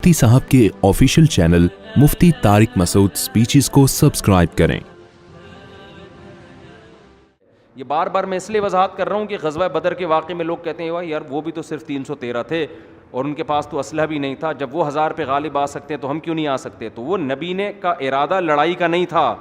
مفتی صاحب کے official channel مفتی طارق مسعود speeches کو سبسکرائب کریں۔ یہ بار بار میں اس لیے وضاحت کر رہا ہوں کہ غزوہ بدر کے واقعے میں لوگ کہتے ہیں یار وہ بھی تو صرف 313 تھے اور ان کے پاس تو اسلحہ بھی نہیں تھا، جب وہ 1000 پہ غالب آ سکتے ہیں تو ہم کیوں نہیں آ سکتے؟ تو وہ نبی نے کا ارادہ لڑائی کا نہیں تھا،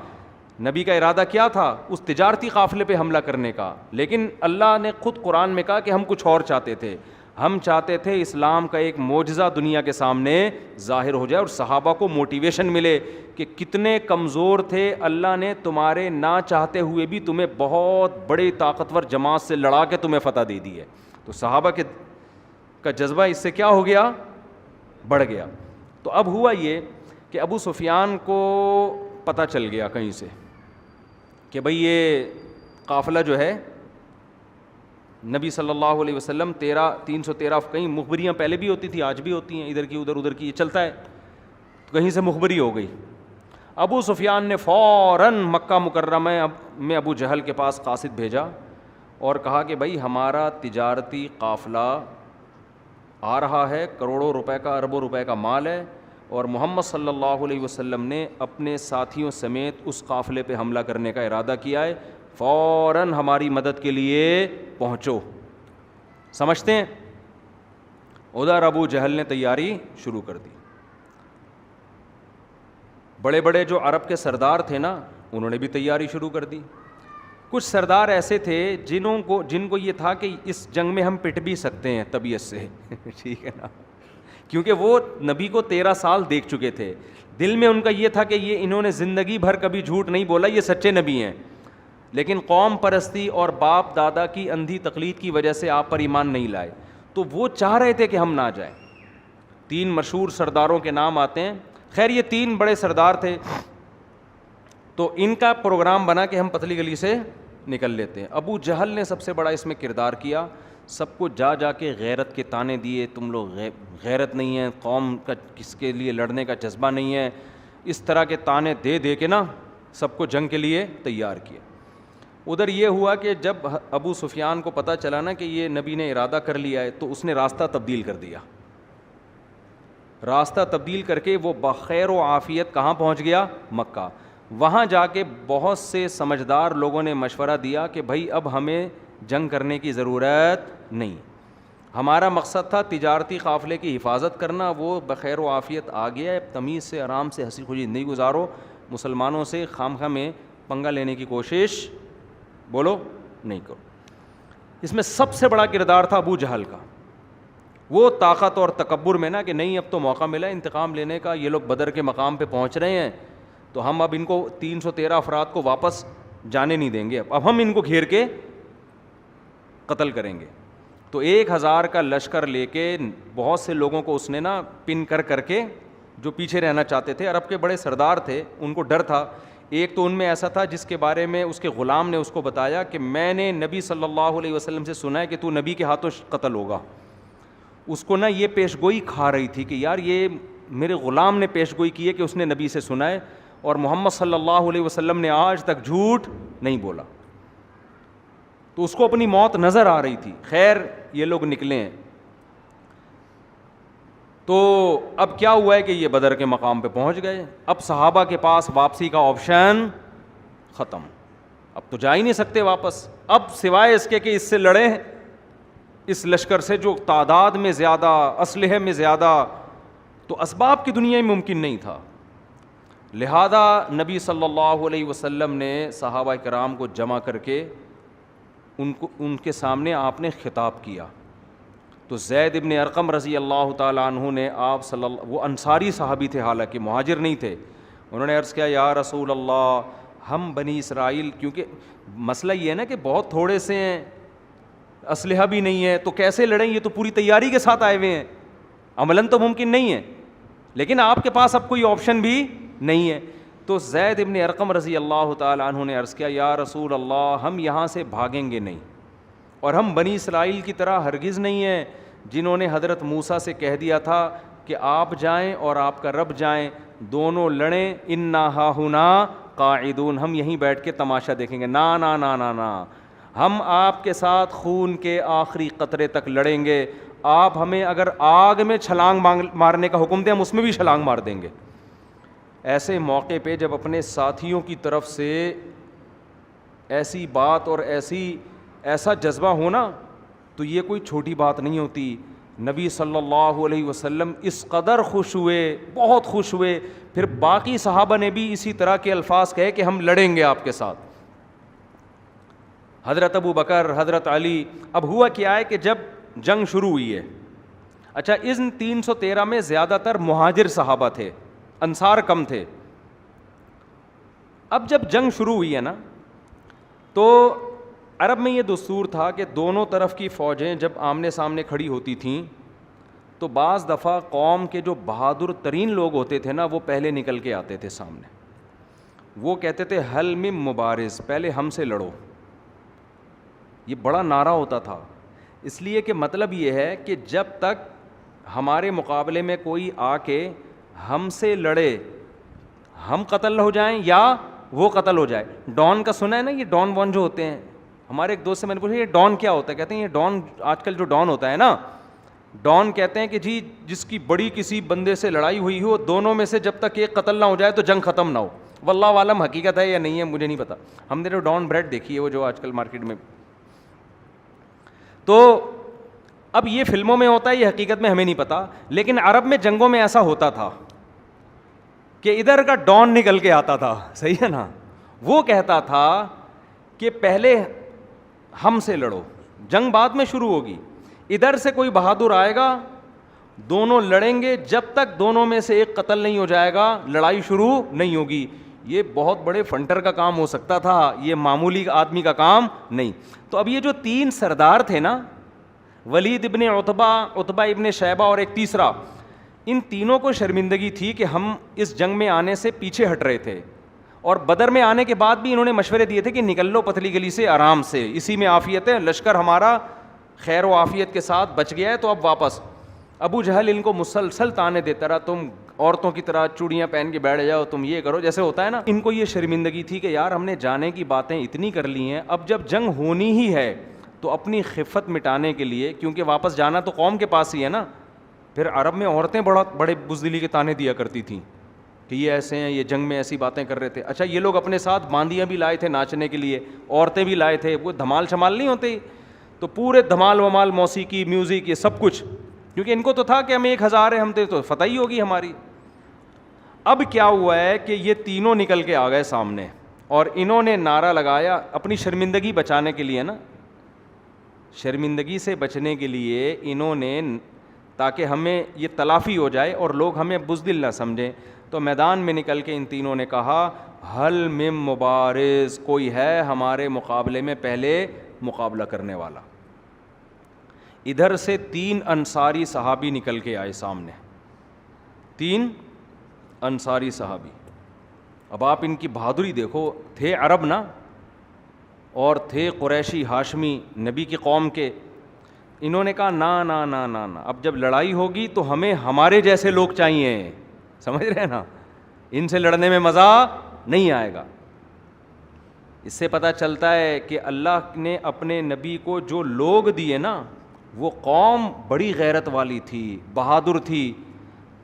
نبی کا ارادہ کیا تھا؟ اس تجارتی قافلے پہ حملہ کرنے کا، لیکن اللہ نے خود قرآن میں کہا کہ ہم کچھ اور چاہتے تھے، ہم چاہتے تھے اسلام کا ایک معجزہ دنیا کے سامنے ظاہر ہو جائے اور صحابہ کو موٹیویشن ملے کہ کتنے کمزور تھے، اللہ نے تمہارے نہ چاہتے ہوئے بھی تمہیں بہت بڑی طاقتور جماعت سے لڑا کے تمہیں فتح دے دی ہے۔ تو صحابہ کا جذبہ اس سے کیا ہو گیا؟ بڑھ گیا۔ تو اب ہوا یہ کہ ابو سفیان کو پتہ چل گیا کہیں سے کہ بھئی یہ قافلہ جو ہے نبی صلی اللہ علیہ وسلم 313 کہیں مخبریاں پہلے بھی ہوتی تھی، آج بھی ہوتی ہیں، ادھر کی ادھر کی، یہ چلتا ہے، تو کہیں سے مخبری ہو گئی۔ ابو سفیان نے فوراً مکہ مکرمہ میں ابو جہل کے پاس قاصد بھیجا اور کہا کہ بھائی ہمارا تجارتی قافلہ آ رہا ہے، کروڑوں روپے کا، اربوں روپے کا مال ہے، اور محمد صلی اللہ علیہ وسلم نے اپنے ساتھیوں سمیت اس قافلے پہ حملہ کرنے کا ارادہ کیا ہے، فوراً ہماری مدد کے لیے پہنچو۔ سمجھتے ہیں؟ ادھر ابو جہل نے تیاری شروع کر دی۔ بڑے بڑے جو عرب کے سردار تھے نا، انہوں نے بھی تیاری شروع کر دی۔ کچھ سردار ایسے تھے جن کو یہ تھا کہ اس جنگ میں ہم پٹ بھی سکتے ہیں طبیعت سے ٹھیک ہے نا، کیونکہ وہ نبی کو 13 سال دیکھ چکے تھے، دل میں ان کا یہ تھا کہ یہ انہوں نے زندگی بھر کبھی جھوٹ نہیں بولا، یہ سچے نبی ہیں، لیکن قوم پرستی اور باپ دادا کی اندھی تقلید کی وجہ سے آپ پر ایمان نہیں لائے، تو وہ چاہ رہے تھے کہ ہم نہ جائیں۔ 3 مشہور سرداروں کے نام آتے ہیں، خیر یہ 3 بڑے سردار تھے، تو ان کا پروگرام بنا کہ ہم پتلی گلی سے نکل لیتے ہیں۔ ابو جہل نے سب سے بڑا اس میں کردار کیا، سب کو جا کے غیرت کے تانے دیے، تم لوگ غیرت نہیں ہے، قوم کا کس کے لیے لڑنے کا جذبہ نہیں ہے، اس طرح کے تانے دے کے نا سب کو جنگ کے لیے تیار کیا۔ ادھر یہ ہوا کہ جب ابو سفیان کو پتہ چلا نا کہ یہ نبی نے ارادہ کر لیا ہے، تو اس نے راستہ تبدیل کر دیا، راستہ تبدیل کر کے وہ بخیر و عافیت کہاں پہنچ گیا؟ مکہ۔ وہاں جا کے بہت سے سمجھدار لوگوں نے مشورہ دیا کہ بھائی اب ہمیں جنگ کرنے کی ضرورت نہیں، ہمارا مقصد تھا تجارتی قافلے کی حفاظت کرنا، وہ بخیر و عافیت آ گیا ہے، تمیز سے آرام سے ہنسی خوشی زندگی گزارو، مسلمانوں سے خامخواہ میں پنگا لینے کی کوشش بولو نہیں کرو۔ اس میں سب سے بڑا کردار تھا ابو جہل کا، وہ طاقت اور تکبر میں نا کہ نہیں اب تو موقع ملا انتقام لینے کا، یہ لوگ بدر کے مقام پہ پہنچ رہے ہیں تو ہم اب ان کو 313 افراد کو واپس جانے نہیں دیں گے، اب ہم ان کو گھیر کے قتل کریں گے۔ تو 1000 کا لشکر لے کے بہت سے لوگوں کو اس نے نا پن کر کے، جو پیچھے رہنا چاہتے تھے، عرب کے بڑے سردار تھے، ان کو ڈر تھا۔ ایک تو ان میں ایسا تھا جس کے بارے میں اس کے غلام نے اس کو بتایا کہ میں نے نبی صلی اللہ علیہ وسلم سے سنا ہے کہ تو نبی کے ہاتھوں قتل ہوگا۔ اس کو نا یہ پیش گوئی کھا رہی تھی کہ یار یہ میرے غلام نے پیش گوئی کی ہے کہ اس نے نبی سے سنا ہے، اور محمد صلی اللہ علیہ وسلم نے آج تک جھوٹ نہیں بولا، تو اس کو اپنی موت نظر آ رہی تھی۔ خیر یہ لوگ نکلے ہیں، تو اب کیا ہوا ہے کہ یہ بدر کے مقام پہ پہنچ گئے، اب صحابہ کے پاس واپسی کا آپشن ختم، اب تو جا ہی نہیں سکتے واپس، اب سوائے اس کے کہ اس سے لڑیں، اس لشکر سے جو تعداد میں زیادہ، اسلحے میں زیادہ، تو اسباب کی دنیا میں ممکن نہیں تھا۔ لہذا نبی صلی اللہ علیہ وسلم نے صحابہ کرام کو جمع کر کے ان کے سامنے آپ نے خطاب کیا۔ تو زید ابن ارقم رضی اللہ تعالیٰ عنہ نے وہ انصاری صحابی تھے، حالانکہ مہاجر نہیں تھے، انہوں نے عرض کیا یا رسول اللہ، ہم بنی اسرائیل، کیونکہ مسئلہ یہ ہے نا کہ بہت تھوڑے سے ہیں، اسلحہ بھی نہیں ہے، تو کیسے لڑیں، یہ تو پوری تیاری کے ساتھ آئے ہوئے ہیں، عملاً تو ممکن نہیں ہے، لیکن آپ کے پاس اب کوئی آپشن بھی نہیں ہے۔ تو زید ابن ارقم رضی اللہ تعالیٰ عنہ نے عرض کیا یا رسول اللہ، ہم یہاں سے بھاگیں گے نہیں، اور ہم بنی اسرائیل کی طرح ہرگز نہیں ہیں جنہوں نے حضرت موسیٰ سے کہہ دیا تھا کہ آپ جائیں اور آپ کا رب جائیں، دونوں لڑیں، انا ہاہنا قاعدون، ہم یہیں بیٹھ کے تماشا دیکھیں گے، نا نا نا نا نا، ہم آپ کے ساتھ خون کے آخری قطرے تک لڑیں گے، آپ ہمیں اگر آگ میں چھلانگ مارنے کا حکم دیں ہم اس میں بھی چھلانگ مار دیں گے. ایسے موقع پہ جب اپنے ساتھیوں کی طرف سے ایسی بات اور ایسا جذبہ ہونا تو یہ کوئی چھوٹی بات نہیں ہوتی. نبی صلی اللہ علیہ وسلم اس قدر خوش ہوئے, بہت خوش ہوئے. پھر باقی صحابہ نے بھی اسی طرح کے الفاظ کہے کہ ہم لڑیں گے آپ کے ساتھ. حضرت ابو بکر, حضرت علی. اب ہوا کیا ہے کہ جب جنگ شروع ہوئی ہے, اچھا ان 313 میں زیادہ تر مہاجر صحابہ تھے, انصار کم تھے. اب جب جنگ شروع ہوئی ہے نا تو عرب میں یہ دستور تھا کہ دونوں طرف کی فوجیں جب آمنے سامنے کھڑی ہوتی تھیں تو بعض دفعہ قوم کے جو بہادر ترین لوگ ہوتے تھے نا وہ پہلے نکل کے آتے تھے سامنے. وہ کہتے تھے حل من مبارز, پہلے ہم سے لڑو. یہ بڑا نعرہ ہوتا تھا, اس لیے کہ مطلب یہ ہے کہ جب تک ہمارے مقابلے میں کوئی آ کے ہم سے لڑے ہم قتل ہو جائیں یا وہ قتل ہو جائے. ڈان کا سنا ہے نا, یہ ڈان وان جو ہوتے ہیں, ہمارے ایک دوست سے میں نے پوچھا یہ ڈان کیا ہوتا ہے, کہتے ہیں یہ ڈان آج کل جو ڈان ہوتا ہے نا, ڈان کہتے ہیں کہ جی جس کی بڑی کسی بندے سے لڑائی ہوئی ہو, دونوں میں سے جب تک ایک قتل نہ ہو جائے تو جنگ ختم نہ ہو. واللہ عالم حقیقت ہے یا نہیں ہے مجھے نہیں پتا, ہم نے جو ڈان بریڈ دیکھی ہے وہ جو آج کل مارکیٹ میں. تو اب یہ فلموں میں ہوتا ہے, یہ حقیقت میں ہمیں نہیں پتا, لیکن عرب میں جنگوں میں ایسا ہوتا تھا کہ ادھر کا ڈان نکل کے آتا تھا, صحیح ہے نا, وہ کہتا تھا کہ پہلے ہم سے لڑو, جنگ بعد میں شروع ہوگی. ادھر سے کوئی بہادر آئے گا, دونوں لڑیں گے, جب تک دونوں میں سے ایک قتل نہیں ہو جائے گا لڑائی شروع نہیں ہوگی. یہ بہت بڑے فنٹر کا کام ہو سکتا تھا, یہ معمولی آدمی کا کام نہیں. تو اب یہ جو 3 سردار تھے نا, ولید ابن عتبہ, عتبہ ابن شیبہ اور ایک تیسرا, ان تینوں کو شرمندگی تھی کہ ہم اس جنگ میں آنے سے پیچھے ہٹ رہے تھے, اور بدر میں آنے کے بعد بھی انہوں نے مشورے دیے تھے کہ نکل لو پتلی گلی سے آرام سے, اسی میں عافیت ہے, لشکر ہمارا خیر و عافیت کے ساتھ بچ گیا ہے, تو اب واپس. ابو جہل ان کو مسلسل تانے دیتا رہا, تم عورتوں کی طرح چوڑیاں پہن کے بیٹھ جاؤ, تم یہ کرو, جیسے ہوتا ہے نا. ان کو یہ شرمندگی تھی کہ یار ہم نے جانے کی باتیں اتنی کر لی ہیں, اب جب جنگ ہونی ہی ہے تو اپنی خفت مٹانے کے لیے, کیونکہ واپس جانا تو قوم کے پاس ہی ہے نا. پھر عرب میں عورتیں بڑے بزدلی کے تانے دیا کرتی تھیں کہ یہ ایسے ہیں, یہ جنگ میں ایسی باتیں کر رہے تھے. اچھا یہ لوگ اپنے ساتھ باندیاں بھی لائے تھے ناچنے کے لیے, عورتیں بھی لائے تھے, وہ دھمال شمال نہیں ہوتے, تو پورے دھمال ومال, موسیقی, میوزک, یہ سب کچھ, کیونکہ ان کو تو تھا کہ ہم 1000 ہیں, ہم تو فتح ہی ہوگی ہماری. اب کیا ہوا ہے کہ یہ تینوں نکل کے آ گئے سامنے, اور انہوں نے نعرہ لگایا اپنی شرمندگی بچانے کے لیے نا, شرمندگی سے بچنے کے لیے انہوں نے, تاکہ ہمیں یہ تلافی ہو جائے اور لوگ ہمیں بزدل نہ سمجھیں, تو میدان میں نکل کے ان تینوں نے کہا حل من مبارز, کوئی ہے ہمارے مقابلے میں پہلے مقابلہ کرنے والا. ادھر سے 3 انصاری صحابی نکل کے آئے سامنے, 3 انصاری صحابی. اب آپ ان کی بہادری دیکھو, تھے عرب نا, اور تھے قریشی ہاشمی نبی کی قوم کے. انہوں نے کہا نا نا نا نا نا, اب جب لڑائی ہوگی تو ہمیں ہمارے جیسے لوگ چاہیے, سمجھ رہے ہیں نا, ان سے لڑنے میں مزہ نہیں آئے گا. اس سے پتہ چلتا ہے کہ اللہ نے اپنے نبی کو جو لوگ دیے نا, وہ قوم بڑی غیرت والی تھی, بہادر تھی.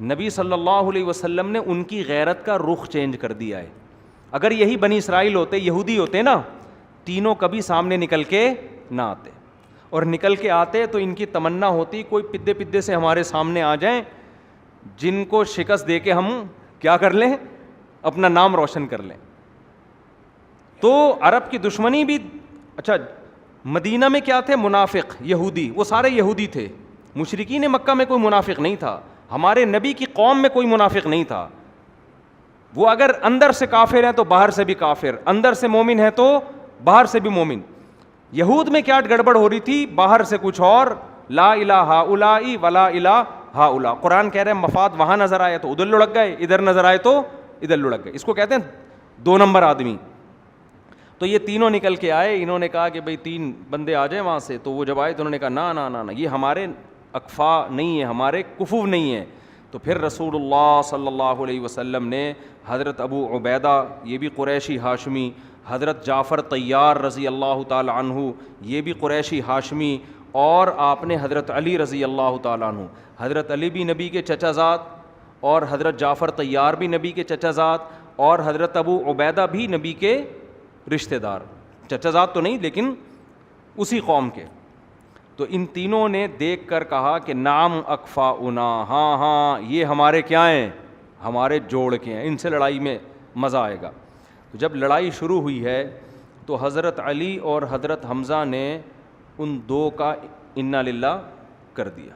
نبی صلی اللہ علیہ وسلم نے ان کی غیرت کا رخ چینج کر دیا ہے. اگر یہی بنی اسرائیل ہوتے, یہودی ہوتے نا, تینوں کبھی سامنے نکل کے نہ آتے, اور نکل کے آتے تو ان کی تمنا ہوتی کوئی پدے پدے سے ہمارے سامنے آ جائیں جن کو شکست دے کے ہم کیا کر لیں, اپنا نام روشن کر لیں. تو عرب کی دشمنی بھی, اچھا مدینہ میں کیا تھے منافق یہودی, وہ سارے یہودی تھے. مشرکین مکہ میں کوئی منافق نہیں تھا, ہمارے نبی کی قوم میں کوئی منافق نہیں تھا. وہ اگر اندر سے کافر ہیں تو باہر سے بھی کافر, اندر سے مومن ہے تو باہر سے بھی مومن. یہود میں کیا گڑبڑ ہو رہی تھی, باہر سے کچھ اور, لا الہ ہؤلاء ولا الہ ہؤلاء. قرآن کہہ رہے ہیں مفاد وہاں نظر آئے تو ادھر لڑک گئے, ادھر نظر آئے تو ادھر لڑک گئے. اس کو کہتے ہیں 2 نمبر آدمی. تو یہ تینوں نکل کے آئے, انہوں نے کہا کہ بھئی 3 بندے آ جائیں وہاں سے. تو وہ جب آئے تو انہوں نے کہا نا نا نا نا, یہ ہمارے اکفا نہیں ہے, ہمارے کفو نہیں ہے. تو پھر رسول اللہ صلی اللہ علیہ وسلم نے حضرت ابو عبیدہ, یہ بھی قریشی ہاشمی, حضرت جعفر طیار رضی اللہ تعالی عنہ, یہ بھی قریشی ہاشمی, اور آپ نے حضرت علی رضی اللہ تعالیٰ عنہ، حضرت علی بھی نبی کے چچا زاد اور حضرت جعفر طیار بھی نبی کے چچا زاد اور حضرت ابو عبیدہ بھی نبی کے رشتہ دار، چچا زاد تو نہیں لیکن اسی قوم کے. تو ان تینوں نے دیکھ کر کہا کہ نعم اکفاؤنا، ہاں ہاں یہ ہمارے کیا ہیں، ہمارے جوڑ کے ہیں، ان سے لڑائی میں مزہ آئے گا. تو جب لڑائی شروع ہوئی ہے تو حضرت علی اور حضرت حمزہ نے ان دو کا انا للہ کر دیا،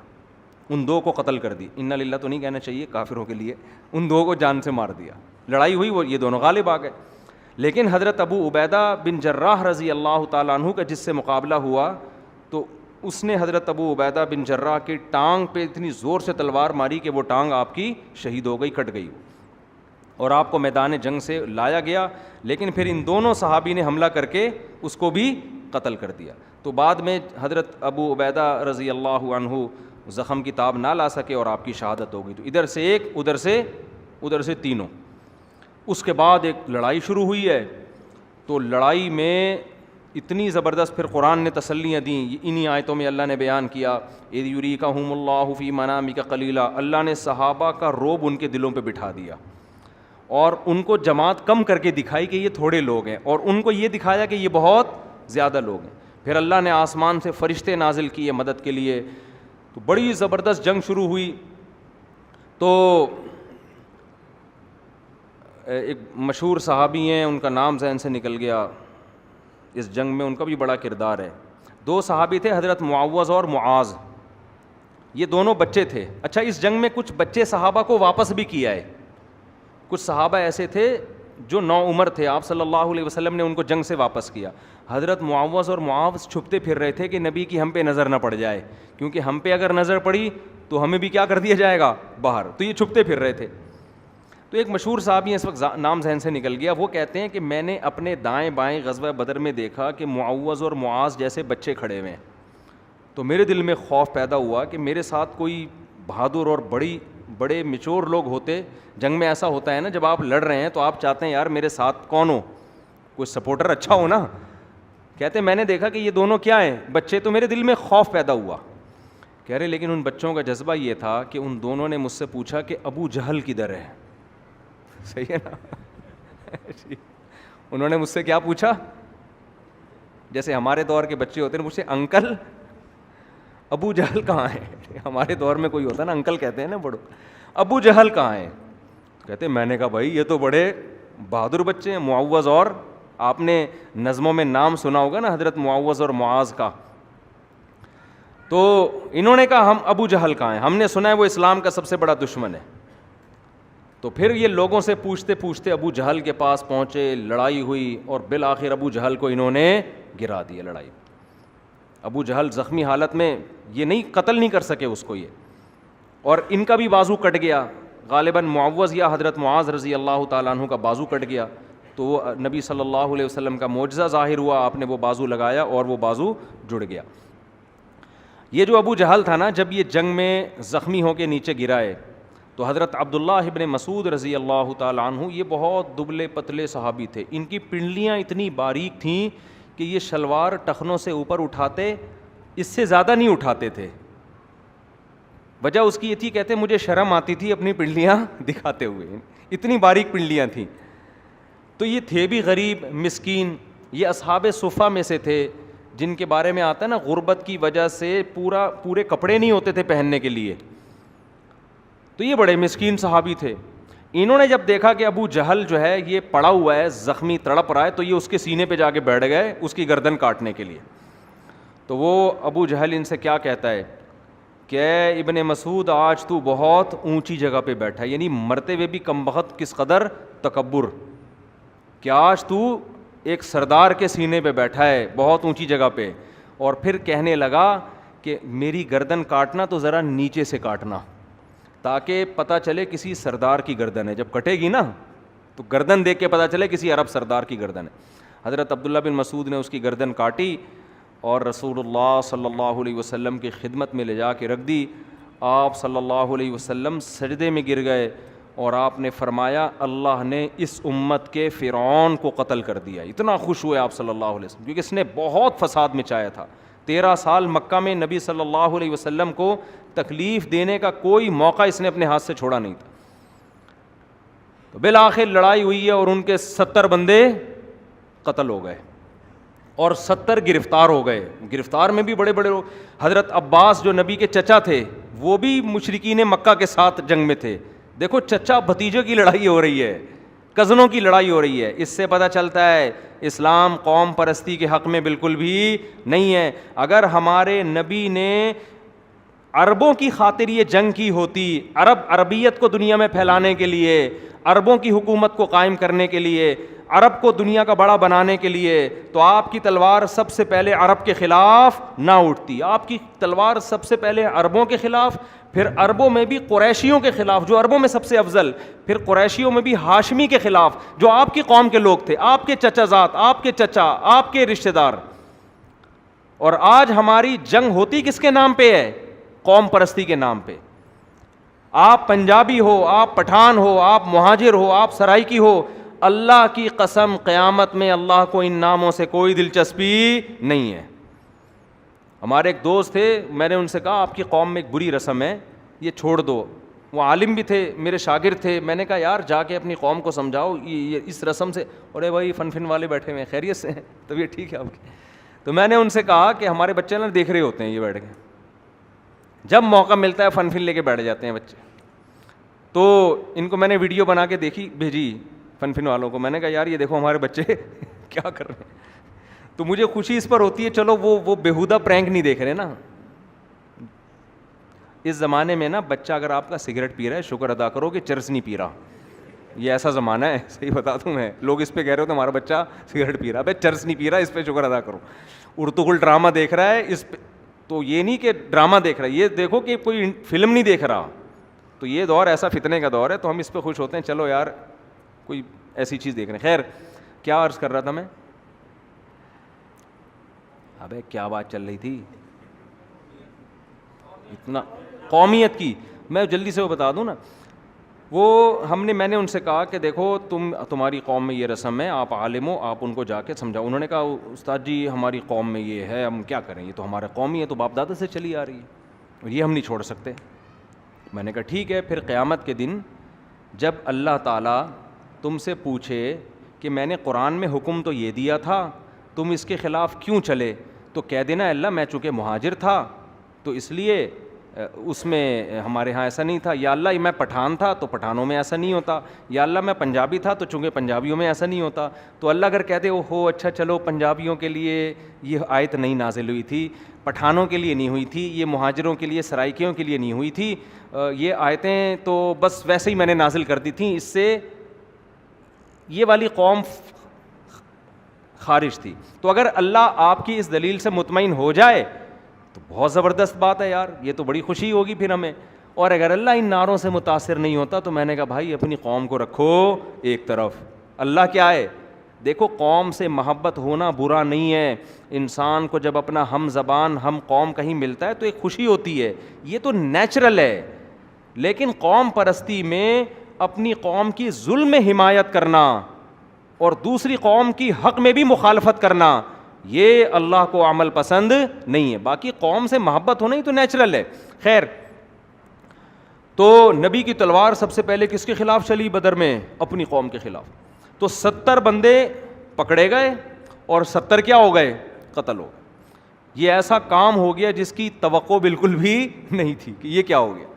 ان دو کو قتل کر دی. انا للہ تو نہیں کہنا چاہیے کافروں کے لیے، ان دو کو جان سے مار دیا. لڑائی ہوئی، وہ یہ دونوں غالب آ گئے. لیکن حضرت ابو عبیدہ بن جراح رضی اللہ تعالیٰ عنہ کا جس سے مقابلہ ہوا تو اس نے حضرت ابو عبیدہ بن جراح کی ٹانگ پہ اتنی زور سے تلوار ماری کہ وہ ٹانگ آپ کی شہید ہو گئی، کٹ گئی اور آپ کو میدان جنگ سے لایا گیا. لیکن پھر ان دونوں صحابی نے حملہ کر کے اس کو بھی قتل کر دیا. تو بعد میں حضرت ابو عبیدہ رضی اللہ عنہ زخم کی تاب نہ لا سکے اور آپ کی شہادت ہو گئی. تو ادھر سے ایک، ادھر سے تینوں. اس کے بعد ایک لڑائی شروع ہوئی ہے. تو لڑائی میں اتنی زبردست پھر قرآن نے تسلیاں دیں. انہی آیتوں میں اللہ نے بیان کیا اذ یریکہم اللہ فی منامک قلیلا، اللہ نے صحابہ کا رعب ان کے دلوں پہ بٹھا دیا اور ان کو جماعت کم کر کے دکھائی کہ یہ تھوڑے لوگ ہیں اور ان کو یہ دکھایا کہ یہ بہت زیادہ لوگ ہیں. پھر اللہ نے آسمان سے فرشتے نازل کیے مدد کے لیے. تو بڑی زبردست جنگ شروع ہوئی. تو ایک مشہور صحابی ہیں، ان کا نام ذہن سے نکل گیا، اس جنگ میں ان کا بھی بڑا کردار ہے. دو صحابی تھے، حضرت معوذ اور معاذ، یہ دونوں بچے تھے. اچھا، اس جنگ میں کچھ بچے صحابہ کو واپس بھی کیا ہے. کچھ صحابہ ایسے تھے جو نو عمر تھے، آپ صلی اللہ علیہ وسلم نے ان کو جنگ سے واپس کیا. حضرت معوذ اور معاذ چھپتے پھر رہے تھے کہ نبی کی ہم پہ نظر نہ پڑ جائے، کیونکہ ہم پہ اگر نظر پڑی تو ہمیں بھی کیا کر دیا جائے گا، باہر. تو یہ چھپتے پھر رہے تھے. تو ایک مشہور صحابی اس وقت نام ذہن سے نکل گیا، وہ کہتے ہیں کہ میں نے اپنے دائیں بائیں غزوہ بدر میں دیکھا کہ معوذ اور معاذ جیسے بچے کھڑے ہوئے ہیں. تو میرے دل میں خوف پیدا ہوا کہ میرے ساتھ کوئی بہادر اور بڑے میچور لوگ ہوتے. جنگ میں ایسا ہوتا ہے نا، جب آپ لڑ رہے ہیں تو آپ چاہتے ہیں یار میرے ساتھ کون ہو، کوئی سپورٹر اچھا ہو نا. کہتے ہیں میں نے دیکھا کہ یہ دونوں کیا ہیں، بچے. تو میرے دل میں خوف پیدا ہوا. کہہ رہے لیکن ان بچوں کا جذبہ یہ تھا کہ ان دونوں نے مجھ سے پوچھا کہ ابو جہل کدھر ہے. صحیح ہے نا. انہوں نے مجھ سے کیا پوچھا، جیسے ہمارے دور کے بچے ہوتے ہیں مجھ سے انکل ابو جہل کہاں ہے. ہمارے دور میں کوئی ہوتا ہے نا انکل کہتے ہیں نا بڑوں، ابو جہل کہاں ہے. کہتے ہیں میں نے کہا بھائی یہ تو بڑے بہادر بچے ہیں. معوذ، اور آپ نے نظموں میں نام سنا ہوگا نا حضرت معوذ اور معاذ کا. تو انہوں نے کہا ہم ابو جہل کہاں ہیں، ہم نے سنا ہے وہ اسلام کا سب سے بڑا دشمن ہے. تو پھر یہ لوگوں سے پوچھتے پوچھتے ابو جہل کے پاس پہنچے، لڑائی ہوئی اور بالآخر ابو جہل کو انہوں نے گرا دیا. لڑائی ابو جہل زخمی حالت میں، یہ نہیں قتل نہیں کر سکے اس کو یہ، اور ان کا بھی بازو کٹ گیا. غالباً معوذ یا حضرت معاذ رضی اللہ تعالیٰ عنہ کا بازو کٹ گیا. تو وہ نبی صلی اللہ علیہ وسلم کا معجزہ ظاہر ہوا، آپ نے وہ بازو لگایا اور وہ بازو جڑ گیا. یہ جو ابو جہل تھا نا، جب یہ جنگ میں زخمی ہو کے نیچے گرائے تو حضرت عبداللہ ابن مسعود رضی اللہ تعالیٰ عنہ، یہ بہت دبلے پتلے صحابی تھے. ان کی پنڈلیاں اتنی باریک تھیں کہ یہ شلوار ٹخنوں سے اوپر اٹھاتے، اس سے زیادہ نہیں اٹھاتے تھے. وجہ اس کی یہ تھی، کہتے مجھے شرم آتی تھی اپنی پنڈلیاں دکھاتے ہوئے، اتنی باریک پنڈلیاں تھیں. تو یہ تھے بھی غریب مسکین. یہ اصحاب صفہ میں سے تھے جن کے بارے میں آتا ہے نا غربت کی وجہ سے پورے کپڑے نہیں ہوتے تھے پہننے کے لیے. تو یہ بڑے مسکین صحابی تھے. انہوں نے جب دیکھا کہ ابو جہل جو ہے یہ پڑا ہوا ہے، زخمی تڑپ رہا ہے، تو یہ اس کے سینے پہ جا کے بیٹھ گئے اس کی گردن کاٹنے کے لیے. تو وہ ابو جہل ان سے کیا کہتا ہے کہ اے ابن مسعود، آج تو بہت اونچی جگہ پہ بیٹھا ہے، یعنی مرتے ہوئے بھی کم بخت کس قدر تکبر، کہ آج تو ایک سردار کے سینے پہ بیٹھا ہے بہت اونچی جگہ پہ. اور پھر کہنے لگا کہ میری گردن کاٹنا تو ذرا نیچے سے کاٹنا، تاکہ پتہ چلے کسی سردار کی گردن ہے. جب کٹے گی نا تو گردن دیکھ کے پتہ چلے کسی عرب سردار کی گردن ہے. حضرت عبداللہ بن مسعود نے اس کی گردن کاٹی اور رسول اللہ صلی اللہ علیہ وسلم کی خدمت میں لے جا کے رکھ دی. آپ صلی اللہ علیہ وسلم سجدے میں گر گئے اور آپ نے فرمایا اللہ نے اس امت کے فرعون کو قتل کر دیا. اتنا خوش ہوئے آپ صلی اللہ علیہ وسلم، کیونکہ اس نے بہت فساد مچایا تھا. 13 سال مکہ میں نبی صلی اللہ علیہ وسلم کو تکلیف دینے کا کوئی موقع اس نے اپنے ہاتھ سے چھوڑا نہیں تھا. تو بالآخر لڑائی ہوئی ہے اور ان کے 70 بندے قتل ہو گئے اور 70 گرفتار ہو گئے. گرفتار میں بھی بڑے بڑے لوگ. حضرت عباس جو نبی کے چچا تھے وہ بھی مشرکین مکہ کے ساتھ جنگ میں تھے. دیکھو چچا بھتیجے کی لڑائی ہو رہی ہے, کزنوں کی لڑائی ہو رہی ہے. اس سے پتہ چلتا ہے اسلام قوم پرستی کے حق میں بالکل بھی نہیں ہے. اگر ہمارے نبی نے عربوں کی خاطر یہ جنگ کی ہوتی, عربیت کو دنیا میں پھیلانے کے لیے, عربوں کی حکومت کو قائم کرنے کے لیے, عرب کو دنیا کا بڑا بنانے کے لیے, تو آپ کی تلوار سب سے پہلے عرب کے خلاف نہ اٹھتی. آپ کی تلوار سب سے پہلے عربوں کے خلاف, پھر عربوں میں بھی قریشیوں کے خلاف جو عربوں میں سب سے افضل, پھر قریشیوں میں بھی ہاشمی کے خلاف جو آپ کی قوم کے لوگ تھے, آپ کے چچا زاد, آپ کے چچا, آپ کے رشتہ دار. اور آج ہماری جنگ ہوتی کس کے نام پہ ہے؟ قوم پرستی کے نام پہ. آپ پنجابی ہو, آپ پٹھان ہو, آپ مہاجر ہو, آپ سرائکی ہو, اللہ کی قسم قیامت میں اللہ کو ان ناموں سے کوئی دلچسپی نہیں ہے. ہمارے ایک دوست تھے, میں نے ان سے کہا آپ کی قوم میں ایک بری رسم ہے, یہ چھوڑ دو. وہ عالم بھی تھے, میرے شاگرد تھے. میں نے کہا یار جا کے اپنی قوم کو سمجھاؤ یہ اس رسم سے. ارے بھائی فن والے بیٹھے ہوئے ہیں, خیریت سے ہیں, طبیعت ٹھیک ہے آپ کی؟ تو میں نے ان سے کہا کہ ہمارے بچے نا دیکھ رہے ہوتے ہیں یہ بیٹھ کے, جب موقع ملتا ہے فن لے کے بیٹھ جاتے ہیں بچے. تو ان کو میں نے ویڈیو بنا کے بھیجی فن والوں کو. میں نے کہا یار یہ دیکھو ہمارے بچے کیا کر رہے ہیں. تو مجھے خوشی اس پر ہوتی ہے, چلو وہ بیہودہ پرینک نہیں دیکھ رہے نا. اس زمانے میں نا بچہ اگر آپ کا سگریٹ پی رہا ہے شکر ادا کرو کہ چرس نہیں پی رہا. یہ ایسا زمانہ ہے, صحیح بتا دوں میں. لوگ اس پہ کہہ رہے ہو تو ہمارا بچہ سگریٹ پی رہا ہے, بھائی چرس نہیں پی رہا, اس پہ شکر ادا کرو. ارطغرل ڈرامہ دیکھ رہا ہے اس پہ, تو یہ نہیں کہ ڈرامہ دیکھ رہا ہے, یہ دیکھو کہ کوئی فلم نہیں دیکھ رہا. تو یہ دور ایسا فتنے کا دور ہے, تو ہم اس پہ خوش ہوتے ہیں, چلو یار کوئی ایسی چیز دیکھ رہے ہیں. خیر کیا عرض کر رہا تھا میں, ابے کیا بات چل رہی تھی, اتنا قومیت کی. میں جلدی سے وہ بتا دوں نا. وہ میں نے ان سے کہا کہ دیکھو تمہاری قوم میں یہ رسم ہے, آپ عالم ہو, آپ ان کو جا کے سمجھاؤ. انہوں نے کہا استاد جی ہماری قوم میں یہ ہے, ہم کیا کریں, یہ تو ہمارا قومی ہے, تو باپ دادا سے چلی آ رہی ہے, اور یہ ہم نہیں چھوڑ سکتے. میں نے کہا ٹھیک ہے. پھر قیامت کے دن جب اللہ تعالیٰ تم سے پوچھے کہ میں نے قرآن میں حکم تو یہ دیا تھا, تم اس کے خلاف کیوں چلے, تو کہہ دینا اللہ میں چونکہ مہاجر تھا تو اس لیے اس میں ہمارے ہاں ایسا نہیں تھا, یا اللہ میں پٹھان تھا تو پٹھانوں میں ایسا نہیں ہوتا, یا اللہ میں پنجابی تھا تو چونکہ پنجابیوں میں ایسا نہیں ہوتا. تو اللہ اگر کہتے ہو اچھا چلو پنجابیوں کے لیے یہ آیت نہیں نازل ہوئی تھی, پٹھانوں کے لیے نہیں ہوئی تھی, یہ مہاجروں کے لیے سرائکیوں کے لیے نہیں ہوئی تھی, یہ آیتیں تو بس ویسے ہی میں نے نازل کر دی تھیں, اس سے یہ والی قوم خارج تھی. تو اگر اللہ آپ کی اس دلیل سے مطمئن ہو جائے تو بہت زبردست بات ہے یار, یہ تو بڑی خوشی ہوگی پھر ہمیں. اور اگر اللہ ان نعروں سے متاثر نہیں ہوتا تو میں نے کہا بھائی اپنی قوم کو رکھو ایک طرف. اللہ کیا ہے, دیکھو قوم سے محبت ہونا برا نہیں ہے. انسان کو جب اپنا ہم زبان ہم قوم کہیں ملتا ہے تو ایک خوشی ہوتی ہے, یہ تو نیچرل ہے. لیکن قوم پرستی میں اپنی قوم کی ظلم میں حمایت کرنا اور دوسری قوم کی حق میں بھی مخالفت کرنا, یہ اللہ کو عمل پسند نہیں ہے. باقی قوم سے محبت ہونا ہی تو نیچرل ہے. خیر, تو نبی کی تلوار سب سے پہلے کس کے خلاف چلی بدر میں؟ اپنی قوم کے خلاف. تو 70 بندے پکڑے گئے اور 70 کیا ہو گئے؟ قتل ہو گئے. یہ ایسا کام ہو گیا جس کی توقع بالکل بھی نہیں تھی کہ یہ کیا ہو گیا.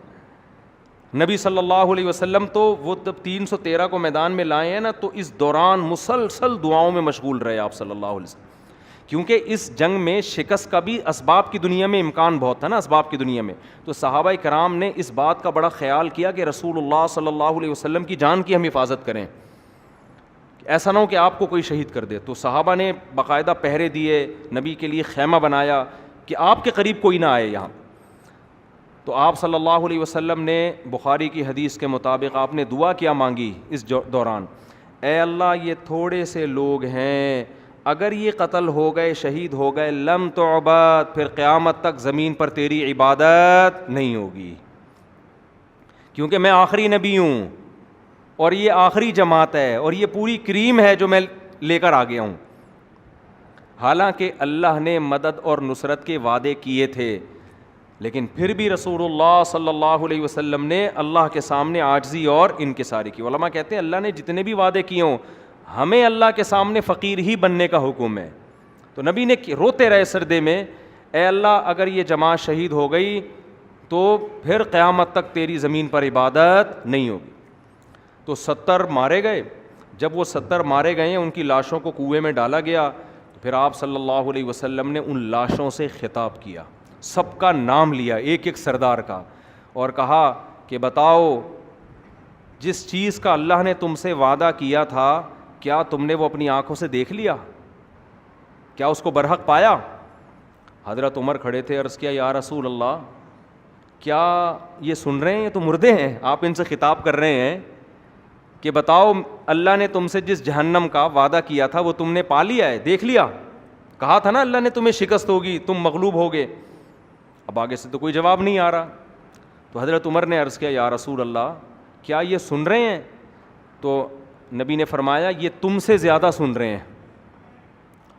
نبی صلی اللہ علیہ وسلم تو وہ جب 313 کو میدان میں لائے ہیں نا, تو اس دوران مسلسل دعاؤں میں مشغول رہے آپ صلی اللہ علیہ وسلم, کیونکہ اس جنگ میں شکست کا بھی اسباب کی دنیا میں امکان بہت تھا نا, اسباب کی دنیا میں. تو صحابہ کرام نے اس بات کا بڑا خیال کیا کہ رسول اللہ صلی اللہ علیہ وسلم کی جان کی ہم حفاظت کریں, ایسا نہ ہو کہ آپ کو کوئی شہید کر دے. تو صحابہ نے باقاعدہ پہرے دیے, نبی کے لیے خیمہ بنایا کہ آپ کے قریب کوئی نہ آئے یہاں. تو آپ صلی اللہ علیہ وسلم نے بخاری کی حدیث کے مطابق آپ نے دعا کیا مانگی اس دوران, اے اللہ یہ تھوڑے سے لوگ ہیں, اگر یہ قتل ہو گئے شہید ہو گئے لم تعبد, پھر قیامت تک زمین پر تیری عبادت نہیں ہوگی, کیونکہ میں آخری نبی ہوں اور یہ آخری جماعت ہے اور یہ پوری کریم ہے جو میں لے کر آ گیا ہوں. حالانکہ اللہ نے مدد اور نصرت کے وعدے کیے تھے، لیکن پھر بھی رسول اللہ صلی اللہ علیہ وسلم نے اللہ کے سامنے عاجزی اور انکساری کی۔ علماء کہتے ہیں اللہ نے جتنے بھی وعدے کیے ہوں، ہمیں اللہ کے سامنے فقیر ہی بننے کا حکم ہے۔ تو نبی نے روتے رہے سردے میں، اے اللہ اگر یہ جماعت شہید ہو گئی تو پھر قیامت تک تیری زمین پر عبادت نہیں ہوگی۔ تو 70 مارے گئے، جب وہ 70 مارے گئے ان کی لاشوں کو کنویں میں ڈالا گیا، تو پھر آپ صلی اللہ علیہ وسلم نے ان لاشوں سے خطاب کیا، سب کا نام لیا، ایک ایک سردار کا، اور کہا کہ بتاؤ جس چیز کا اللہ نے تم سے وعدہ کیا تھا کیا تم نے وہ اپنی آنکھوں سے دیکھ لیا؟ کیا اس کو برحق پایا؟ حضرت عمر کھڑے تھے، عرض کیا یا رسول اللہ کیا یہ سن رہے ہیں؟ یہ تو مردے ہیں، آپ ان سے خطاب کر رہے ہیں کہ بتاؤ اللہ نے تم سے جس جہنم کا وعدہ کیا تھا وہ تم نے پا لیا ہے، دیکھ لیا؟ کہا تھا نا اللہ نے تمہیں شکست ہوگی، تم مغلوب ہوگے۔ اب آگے سے تو کوئی جواب نہیں آ رہا، تو حضرت عمر نے عرض کیا یا رسول اللہ کیا یہ سن رہے ہیں؟ تو نبی نے فرمایا یہ تم سے زیادہ سن رہے ہیں،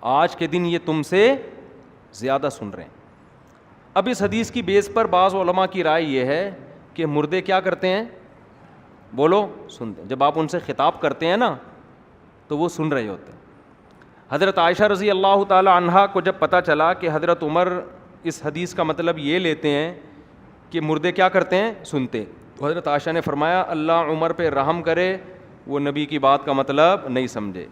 آج کے دن یہ تم سے زیادہ سن رہے ہیں۔ اب اس حدیث کی بیس پر بعض علماء کی رائے یہ ہے کہ مردے کیا کرتے ہیں؟ بولو، سنتے ہیں۔ جب آپ ان سے خطاب کرتے ہیں نا تو وہ سن رہے ہوتے ہیں۔ حضرت عائشہ رضی اللہ تعالی عنہا کو جب پتہ چلا کہ حضرت عمر اس حدیث کا مطلب یہ لیتے ہیں کہ مردے کیا کرتے ہیں؟ سنتے، تو حضرت عائشہ نے فرمایا اللہ عمر پہ رحم کرے، وہ نبی کی بات کا مطلب نہیں سمجھے۔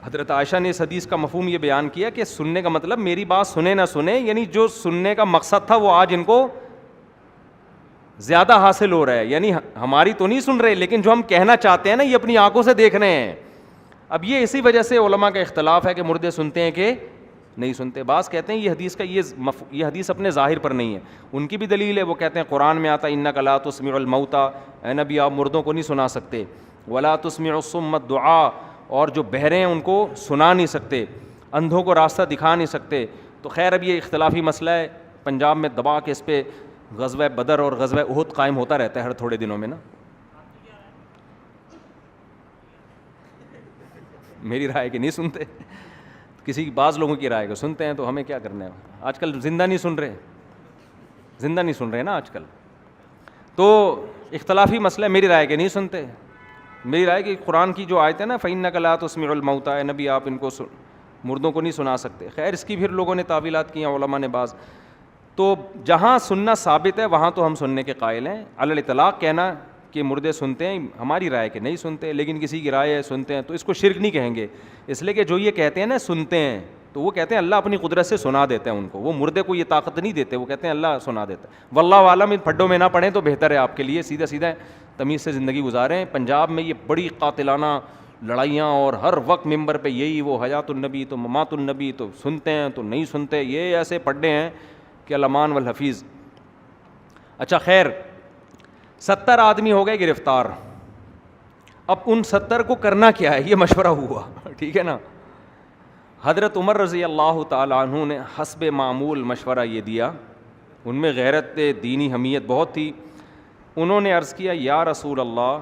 حضرت عائشہ نے اس حدیث کا مفہوم یہ بیان کیا کہ سننے کا مطلب میری بات سنے نہ سنے، یعنی جو سننے کا مقصد تھا وہ آج ان کو زیادہ حاصل ہو رہا ہے، یعنی ہماری تو نہیں سن رہے لیکن جو ہم کہنا چاہتے ہیں نا یہ اپنی آنکھوں سے دیکھ رہے ہیں۔ اب یہ اسی وجہ سے علماء کا اختلاف ہے کہ مردے سنتے ہیں کہ نہیں سنتے۔ بعض کہتے ہیں یہ حدیث کا یہ حدیث اپنے ظاہر پر نہیں ہے، ان کی بھی دلیل ہے، وہ کہتے ہیں قرآن میں آتا انک لا تسمع الموتى، اے نبی آپ مردوں کو نہیں سنا سکتے، ولا تسمع الصم الدعاء، اور جو بہرے ہیں ان کو سنا نہیں سکتے، اندھوں کو راستہ دکھا نہیں سکتے۔ تو خیر اب یہ اختلافی مسئلہ ہے، پنجاب میں دبا کے اس پہ غزوہ بدر اور غزوہ احد قائم ہوتا رہتا ہے ہر تھوڑے دنوں میں نا۔ میری رائے کہ نہیں سنتے، کسی بعض لوگوں کی رائے کو سنتے ہیں، تو ہمیں کیا کرنا ہے؟ آج کل زندہ نہیں سن رہے نا آج کل، تو اختلافی مسئلہ ہے۔ میری رائے کہ نہیں سنتے، میری رائے کہ قرآن کی جو آیت ہے نا فَإِنَّكَ لَا تُسْمِعُ الْمَوْتَى، نبی آپ ان کو مردوں کو نہیں سنا سکتے۔ خیر اس کی پھر لوگوں نے تعویلات کی ہیں علماء نے بعض، تو جہاں سننا ثابت ہے وہاں تو ہم سننے کے قائل ہیں۔ علی الاطلاق کہنا کہ مردے سنتے ہیں ہماری رائے کہ نہیں سنتے، لیکن کسی کی رائے ہے سنتے ہیں، تو اس کو شرک نہیں کہیں گے، اس لیے کہ جو یہ کہتے ہیں نا سنتے ہیں تو وہ کہتے ہیں اللہ اپنی قدرت سے سنا دیتے ہیں ان کو، وہ مردے کو یہ طاقت نہیں دیتے، وہ کہتے ہیں اللہ سنا دیتا ہے۔ واللہ عالم ان پھڈوں میں نہ پڑھیں تو بہتر ہے آپ کے لیے، سیدھا سیدھا تمیز سے زندگی گزاریں۔ پنجاب میں یہ بڑی قاتلانہ لڑائیاں اور ہر وقت ممبر پہ یہی، وہ حیات النبی تو ممات النبی، تو سنتے ہیں تو نہیں سنتے، یہ ایسے پڑھے ہیں کہ الامان والحفیظ۔ اچھا خیر 70 آدمی ہو گئے گرفتار، اب ان 70 کو کرنا کیا ہے یہ مشورہ ہوا، ٹھیک ہے نا۔ حضرت عمر رضی اللہ تعالیٰ عنہ نے حسب معمول مشورہ یہ دیا، ان میں غیرت دینی حمیت بہت تھی۔ انہوں نے عرض کیا یا رسول اللہ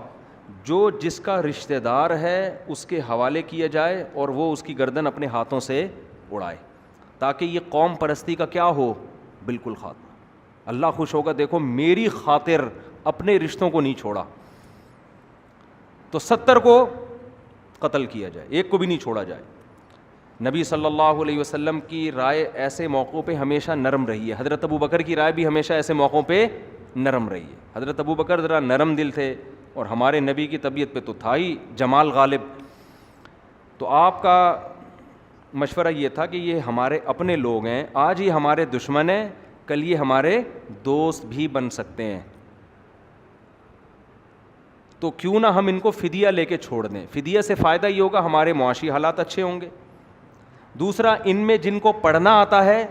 جو جس کا رشتہ دار ہے اس کے حوالے کیا جائے اور وہ اس کی گردن اپنے ہاتھوں سے اڑائے، تاکہ یہ قوم پرستی کا کیا ہو، بالکل خاتمہ۔ اللہ خوش ہوگا، دیکھو میری خاطر اپنے رشتوں کو نہیں چھوڑا، تو 70 کو قتل کیا جائے، ایک کو بھی نہیں چھوڑا جائے۔ نبی صلی اللہ علیہ وسلم کی رائے ایسے موقعوں پہ ہمیشہ نرم رہی ہے، حضرت ابو بکر کی رائے بھی ہمیشہ ایسے موقعوں پہ نرم رہی ہے۔ حضرت ابو بکر ذرا نرم دل تھے، اور ہمارے نبی کی طبیعت پہ تو تھا ہی جمال غالب، تو آپ کا مشورہ یہ تھا کہ یہ ہمارے اپنے لوگ ہیں، آج یہ ہمارے دشمن ہیں، کل یہ ہمارے دوست بھی بن سکتے ہیں، تو کیوں نہ ہم ان کو فدیہ لے کے چھوڑ دیں۔ فدیہ سے فائدہ یہ ہوگا ہمارے معاشی حالات اچھے ہوں گے، دوسرا ان میں جن کو پڑھنا آتا ہے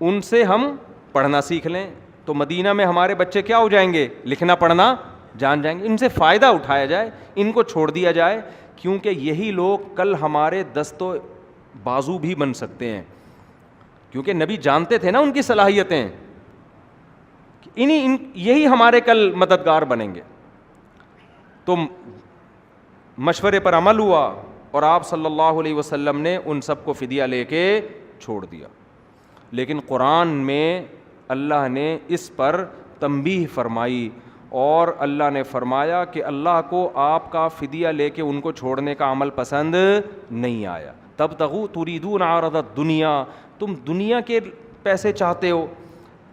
ان سے ہم پڑھنا سیکھ لیں، تو مدینہ میں ہمارے بچے کیا ہو جائیں گے، لکھنا پڑھنا جان جائیں گے، ان سے فائدہ اٹھایا جائے، ان کو چھوڑ دیا جائے، کیونکہ یہی لوگ کل ہمارے دست و بازو بھی بن سکتے ہیں، کیونکہ نبی جانتے تھے نا ان کی صلاحیتیں، یہی ہمارے کل مددگار بنیں گے۔ تو مشورے پر عمل ہوا، اور آپ صلی اللہ علیہ وسلم نے ان سب کو فدیہ لے کے چھوڑ دیا. لیکن قرآن میں اللہ نے اس پر تنبیہ فرمائی اور اللہ نے فرمایا کہ اللہ کو آپ کا فدیہ لے کے ان کو چھوڑنے کا عمل پسند نہیں آیا. تبتغوا تریدون عرض الدنیا, تم دنیا کے پیسے چاہتے ہو.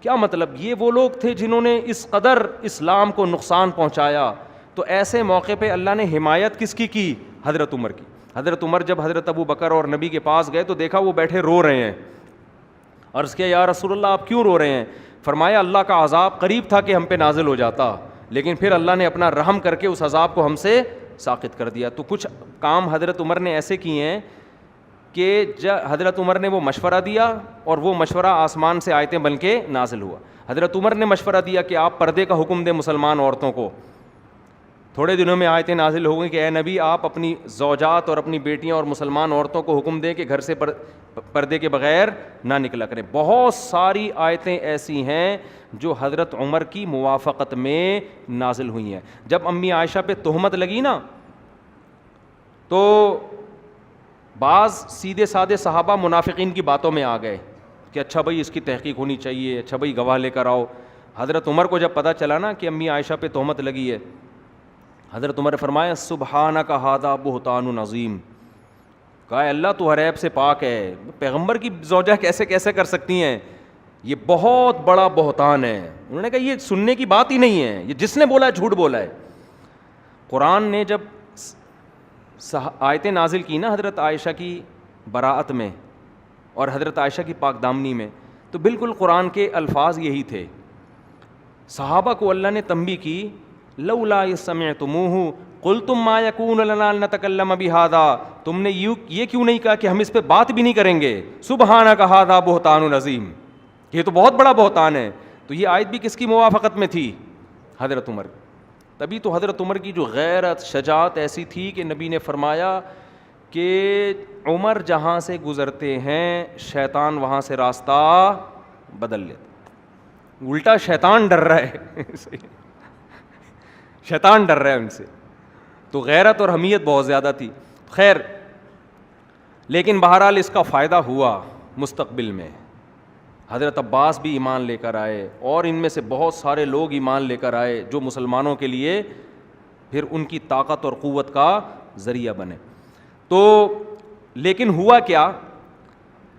کیا مطلب؟ یہ وہ لوگ تھے جنہوں نے اس قدر اسلام کو نقصان پہنچایا. تو ایسے موقع پہ اللہ نے حمایت کس کی؟ حضرت عمر کی. حضرت عمر جب حضرت ابو بکر اور نبی کے پاس گئے تو دیکھا وہ بیٹھے رو رہے ہیں. عرض کیا یا رسول اللہ آپ کیوں رو رہے ہیں؟ فرمایا اللہ کا عذاب قریب تھا کہ ہم پہ نازل ہو جاتا, لیکن پھر اللہ نے اپنا رحم کر کے اس عذاب کو ہم سے ساقط کر دیا. تو کچھ کام حضرت عمر نے ایسے کیے ہیں کہ حضرت عمر نے وہ مشورہ دیا اور وہ مشورہ آسمان سے آیتیں بن کے نازل ہوا. حضرت عمر نے مشورہ دیا کہ آپ پردے کا حکم دیں مسلمان عورتوں کو. تھوڑے دنوں میں آیتیں نازل ہو گئیں کہ اے نبی آپ اپنی زوجات اور اپنی بیٹیاں اور مسلمان عورتوں کو حکم دیں کہ گھر سے پردے کے بغیر نہ نکلا کریں. بہت ساری آیتیں ایسی ہیں جو حضرت عمر کی موافقت میں نازل ہوئی ہیں. جب امی عائشہ پہ تہمت لگی نا تو بعض سیدھے سادے صحابہ منافقین کی باتوں میں آ گئے کہ اچھا بھائی اس کی تحقیق ہونی چاہیے, اچھا بھائی گواہ لے کر آؤ. حضرت عمر کو جب پتہ چلا نا کہ امی عائشہ پہ تہمت لگی ہے, حضرت عمر نے فرمایا سبحانک ھذا بہتان عظیم. کہا اللہ تو ہر عیب سے پاک ہے, پیغمبر کی زوجہ کیسے کر سکتی ہیں, یہ بہت بڑا بہتان ہے. انہوں نے کہا یہ سننے کی بات ہی نہیں ہے, یہ جس نے بولا ہے جھوٹ بولا ہے. قرآن نے جب آیتیں نازل کی نا حضرت عائشہ کی براءت میں اور حضرت عائشہ کی پاک دامنی میں, تو بالکل قرآن کے الفاظ یہی تھے. صحابہ کو اللہ نے تنبیہ کی لولا سمعتموہ قلتم ما یکون لنا ان نتکلم بہذا, تم نے یہ کیوں نہیں کہا کہ ہم اس پہ بات بھی نہیں کریں گے. سبحانک ھذا بہتان عظیم, یہ تو بہت بڑا بہتان ہے. تو یہ آیت بھی کس کی موافقت میں تھی؟ حضرت عمر. تبھی تو حضرت عمر کی جو غیرت شجاعت ایسی تھی کہ نبی نے فرمایا کہ عمر جہاں سے گزرتے ہیں شیطان وہاں سے راستہ بدل لیتا. الٹا شیطان ڈر رہا ہے شیطان ڈر رہا ہے ان سے. تو غیرت اور حمیت بہت زیادہ تھی. خیر, لیکن بہرحال اس کا فائدہ ہوا مستقبل میں. حضرت عباس بھی ایمان لے کر آئے اور ان میں سے بہت سارے لوگ ایمان لے کر آئے جو مسلمانوں کے لیے پھر ان کی طاقت اور قوت کا ذریعہ بنے. تو لیکن ہوا کیا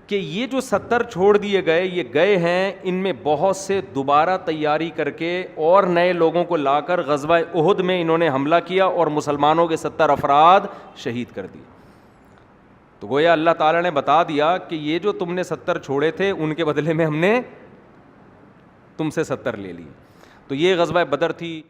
کہ یہ جو 70 چھوڑ دیے گئے, یہ گئے ہیں, ان میں بہت سے دوبارہ تیاری کر کے اور نئے لوگوں کو لا کر غزوہ احد میں انہوں نے حملہ کیا اور مسلمانوں کے 70 افراد شہید کر دیے. تو گویا اللہ تعالیٰ نے بتا دیا کہ یہ جو تم نے 70 چھوڑے تھے ان کے بدلے میں ہم نے تم سے 70 لے لیے. تو یہ غزوہ بدر تھی.